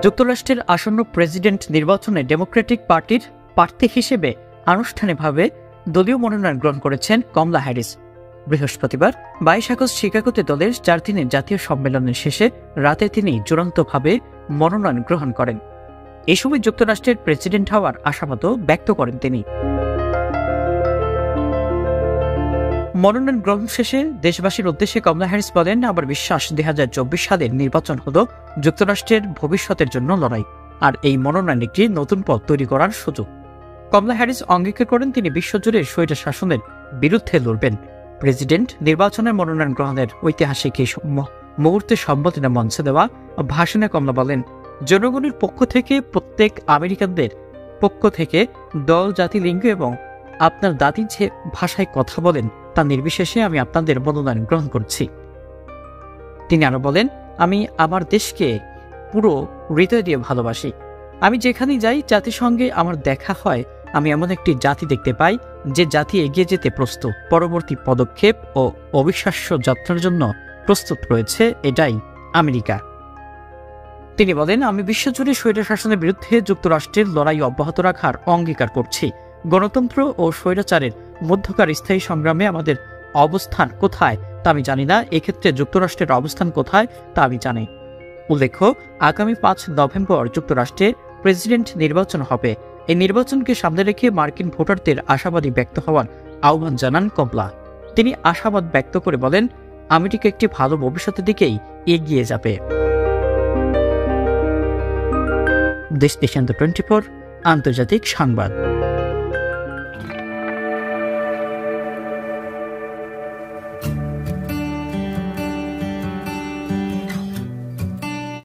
যুক্তরাষ্ট্রের আসন্ন প্রেসিডেন্ট নির্বাচনে ডেমোক্রেটিক পার্টির প্রার্থী হিসেবে আনুষ্ঠানিকভাবে দলীয় মনোনয়ন গ্রহণ করেছেন কমলা হ্যারিস। বৃহস্পতিবার 22 আগস্ট শিকাগোতে দলের 4 দিনের জাতীয় সম্মেলনের শেষে রাতে তিনি চূড়ান্তভাবে মনোনয়ন গ্রহণ করেন। এই সময় যুক্তরাষ্ট্রের প্রেসিডেন্ট হওয়ার আশাবাদও ব্যক্ত করেন তিনি। মনোনয়ন গ্রহণ শেষে দেশবাসীর উদ্দেশ্যে কমলা হ্যারিস বলেন, আমার বিশ্বাস 2024 সালের নির্বাচন হল যুক্তরাষ্ট্রের ভবিষ্যতের জন্য লড়াই, আর এই মনোনয়ন একটি নতুন পথ তৈরি করার সুযোগ। কমলা হ্যারিস অঙ্গীকার করেন তিনি বিশ্বজুড়ে স্বৈর শাসনের বিরুদ্ধে লড়বেন। প্রেসিডেন্ট নির্বাচনের মনোনয়ন গ্রহণের ঐতিহাসিক এই মুহূর্তে সম্বোধনা মঞ্চে দেওয়া ভাষণে কমলা বলেন, জনগণের পক্ষ থেকে, প্রত্যেক আমেরিকানদের পক্ষ থেকে, দল, জাতি, লিঙ্গ এবং আপনার দাদি যে ভাষায় কথা বলেন তা নির্বিশেষে আমি আপনাদের মনোনয়ন গ্রহণ করছি। তিনি আরো বলেন, আমি আমার দেশকে পুরো হৃদয় দিয়ে ভালোবাসি। আমি যেখানেই যাই জাতিসংঘে আমার দেখা হয়, আমি এমন একটি জাতি দেখতে পাই যে জাতি এগিয়ে যেতে প্রস্তুত, পরবর্তী পদক্ষেপ ও অবিশ্বাস্য যাত্রার জন্য প্রস্তুত রয়েছে। এটাই আমেরিকা। তিনি বলেন, আমি বিশ্বজুড়ে স্বৈর শাসনের বিরুদ্ধে যুক্তরাষ্ট্রের লড়াই অব্যাহত রাখার অঙ্গীকার করছি। গণতন্ত্র ও স্বৈরাচারের মধ্যকার স্থায়ী সংগ্রামে আমাদের অবস্থান কোথায় তা আমি জানি না, এক্ষেত্রে যুক্তরাষ্ট্রের অবস্থান কোথায় তা আমি জানি। উল্লেখ্য, আগামী 5 নভেম্বর যুক্তরাষ্ট্রে প্রেসিডেন্ট নির্বাচন হবে। এই নির্বাচনকে সামনে রেখে মার্কিন ভোটারদের আশাবাদী ব্যক্ত হওয়ার আহ্বান জানান কমলা। তিনি আশাবাদ ব্যক্ত করে বলেন, আমেরিকা একটি ভালো ভবিষ্যতের দিকেই এগিয়ে যাবে। দেশ 24 আন্তর্জাতিক সংবাদ।